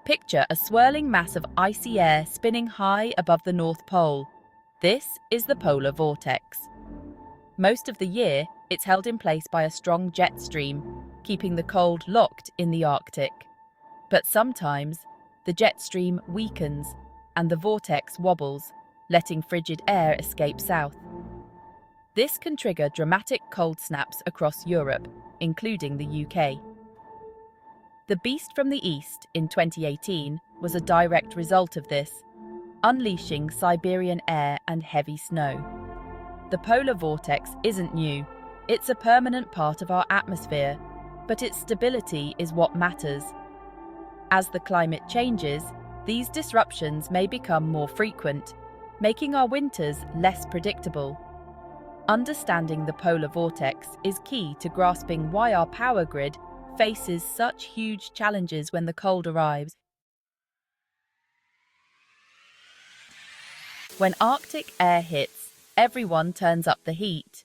Picture a swirling mass of icy air spinning high above the North Pole. This is the polar vortex. Most of the year, it's held in place by a strong jet stream, keeping the cold locked in the Arctic. But sometimes, the jet stream weakens and the vortex wobbles, letting frigid air escape south. This can trigger dramatic cold snaps across Europe, including the UK. The Beast from the East in 2018 was a direct result of this, unleashing Siberian air and heavy snow. The polar vortex isn't new, it's a permanent part of our atmosphere, but its stability is what matters. As the climate changes, these disruptions may become more frequent, making our winters less predictable. Understanding the polar vortex is key to grasping why our power grid faces such huge challenges when the cold arrives. When Arctic air hits, everyone turns up the heat.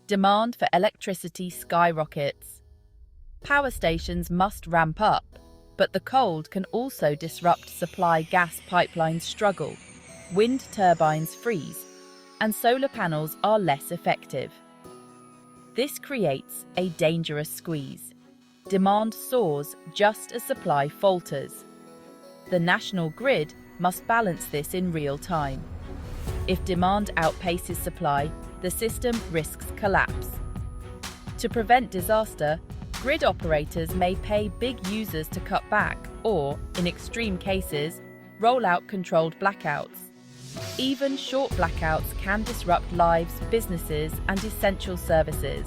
Demand for electricity skyrockets. Power stations must ramp up, but the cold can also disrupt supply. Gas pipelines struggle, wind turbines freeze, and solar panels are less effective. This creates a dangerous squeeze. Demand soars just as supply falters. The national grid must balance this in real time. If demand outpaces supply, the system risks collapse. To prevent disaster, grid operators may pay big users to cut back or, in extreme cases, roll out controlled blackouts. Even short blackouts can disrupt lives, businesses, and essential services.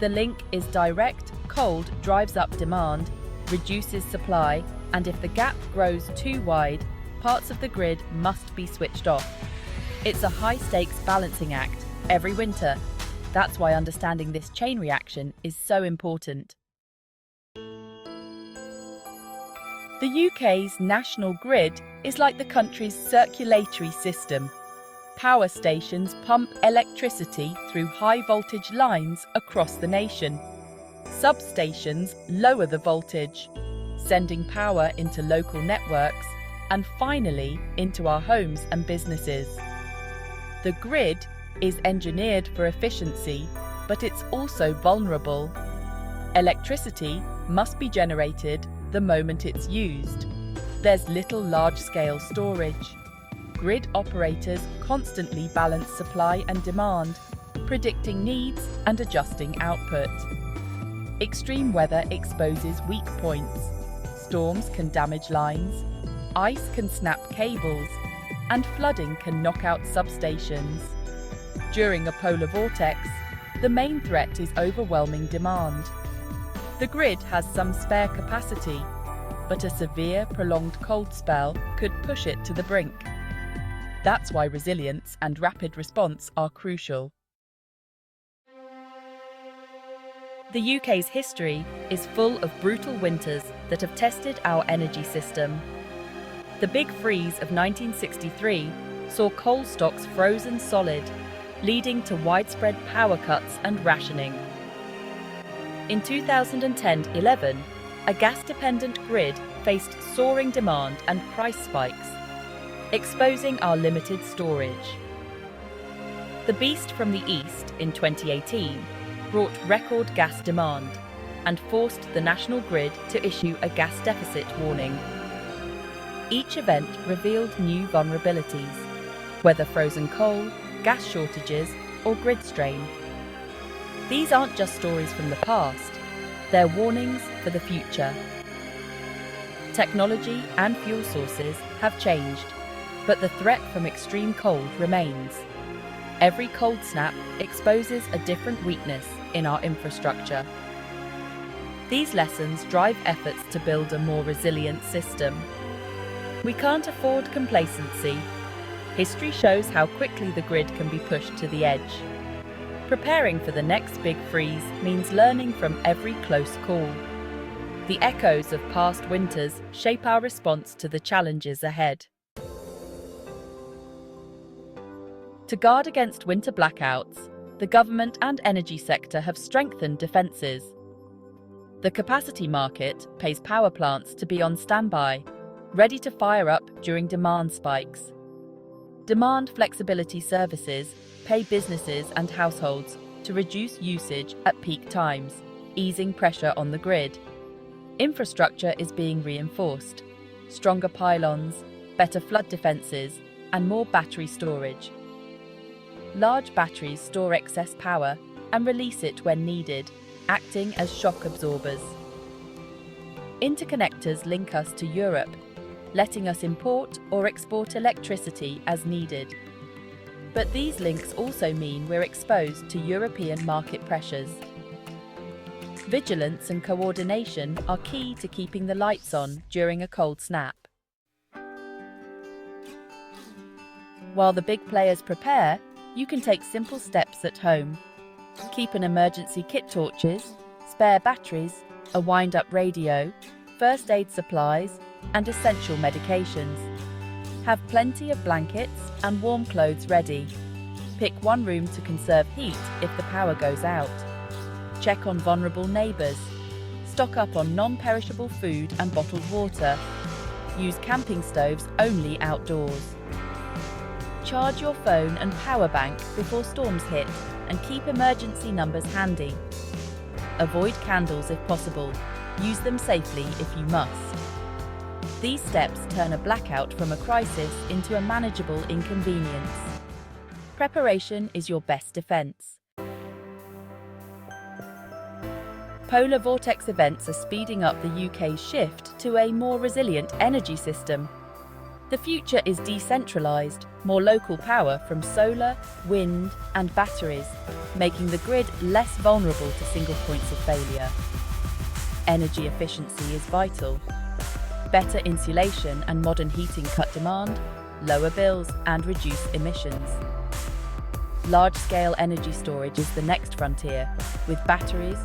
The link is direct. Cold drives up demand, reduces supply, and if the gap grows too wide, parts of the grid must be switched off. It's a high-stakes balancing act every winter. That's why understanding this chain reaction is so important. The UK's national grid is like the country's circulatory system. Power stations pump electricity through high-voltage lines across the nation. Substations lower the voltage, sending power into local networks and finally into our homes and businesses. The grid is engineered for efficiency, but it's also vulnerable. Electricity must be generated the moment it's used. There's little large-scale storage. Grid operators constantly balance supply and demand, predicting needs and adjusting output. Extreme weather exposes weak points. Storms can damage lines, ice can snap cables, and flooding can knock out substations. During a polar vortex, the main threat is overwhelming demand. The grid has some spare capacity, but a severe, prolonged cold spell could push it to the brink. That's why resilience and rapid response are crucial. The UK's history is full of brutal winters that have tested our energy system. The Big Freeze of 1963 saw coal stocks frozen solid, leading to widespread power cuts and rationing. In 2010-11, a gas-dependent grid faced soaring demand and price spikes, exposing our limited storage. The Beast from the East in 2018 brought record gas demand and forced the national grid to issue a gas deficit warning. Each event revealed new vulnerabilities, whether frozen coal, gas shortages, or grid strain. These aren't just stories from the past, they're warnings for the future. Technology and fuel sources have changed, but the threat from extreme cold remains. Every cold snap exposes a different weakness in our infrastructure. These lessons drive efforts to build a more resilient system. We can't afford complacency. History shows how quickly the grid can be pushed to the edge. Preparing for the next big freeze means learning from every close call. The echoes of past winters shape our response to the challenges ahead. To guard against winter blackouts, the government and energy sector have strengthened defences. The capacity market pays power plants to be on standby, ready to fire up during demand spikes. Demand flexibility services pay businesses and households to reduce usage at peak times, easing pressure on the grid. Infrastructure is being reinforced. Stronger pylons, better flood defences, and more battery storage. Large batteries store excess power and release it when needed, acting as shock absorbers. Interconnectors link us to Europe, letting us import or export electricity as needed. But these links also mean we're exposed to European market pressures. Vigilance and coordination are key to keeping the lights on during a cold snap. While the big players prepare, you can take simple steps at home. Keep an emergency kit, torches, spare batteries, a wind-up radio, first aid supplies, and essential medications. Have plenty of blankets and warm clothes ready. Pick one room to conserve heat if the power goes out. Check on vulnerable neighbours. Stock up on non-perishable food and bottled water. Use camping stoves only outdoors. Charge your phone and power bank before storms hit and keep emergency numbers handy. Avoid candles if possible. Use them safely if you must. These steps turn a blackout from a crisis into a manageable inconvenience. Preparation is your best defence. Polar vortex events are speeding up the UK's shift to a more resilient energy system. The future is decentralised, more local power from solar, wind and batteries, making the grid less vulnerable to single points of failure. Energy efficiency is vital. Better insulation and modern heating cut demand, lower bills and reduce emissions. Large-scale energy storage is the next frontier, with batteries,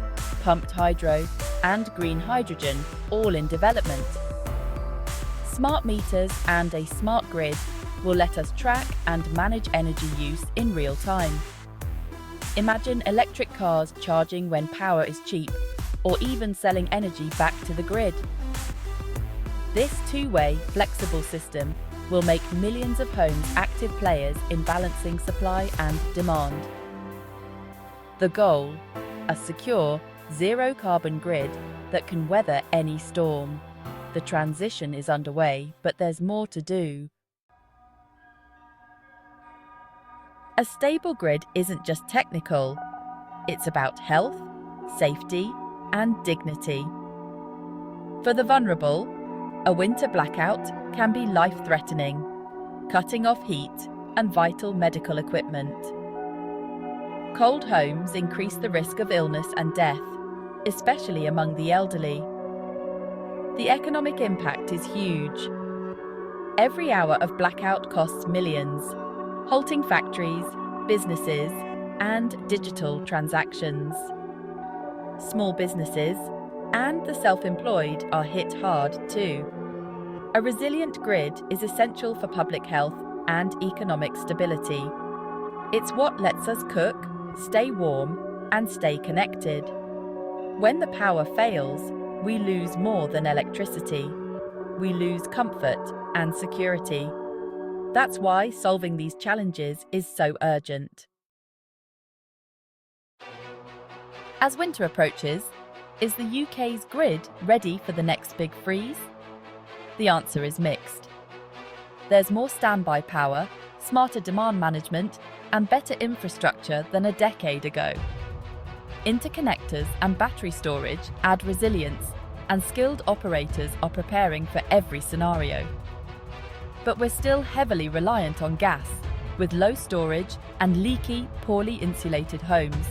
pumped hydro and green hydrogen all in development. Smart meters and a smart grid will let us track and manage energy use in real time. Imagine electric cars charging when power is cheap, or even selling energy back to the grid. This two-way, flexible system will make millions of homes active players in balancing supply and demand. The goal: a secure, zero-carbon grid that can weather any storm. The transition is underway, but there's more to do. A stable grid isn't just technical. It's about health, safety, and dignity. For the vulnerable, a winter blackout can be life-threatening, cutting off heat and vital medical equipment. Cold homes increase the risk of illness and death, especially among the elderly. The economic impact is huge. Every hour of blackout costs millions, halting factories, businesses, and digital transactions. Small businesses and the self-employed are hit hard too. A resilient grid is essential for public health and economic stability. It's what lets us cook, stay warm, and stay connected. When the power fails, we lose more than electricity. We lose comfort and security. That's why solving these challenges is so urgent. As winter approaches, is the UK's grid ready for the next big freeze? The answer is mixed. There's more standby power, smarter demand management, and better infrastructure than a decade ago. Interconnectors and battery storage add resilience, and skilled operators are preparing for every scenario. But we're still heavily reliant on gas, with low storage and leaky, poorly insulated homes.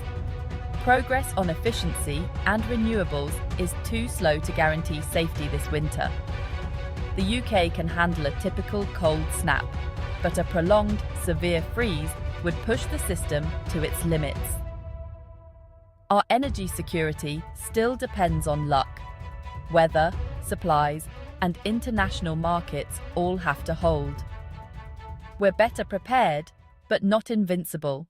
Progress on efficiency and renewables is too slow to guarantee safety this winter. The UK can handle a typical cold snap, but a prolonged, severe freeze would push the system to its limits. Our energy security still depends on luck. Weather, supplies, and international markets all have to hold. We're better prepared, but not invincible.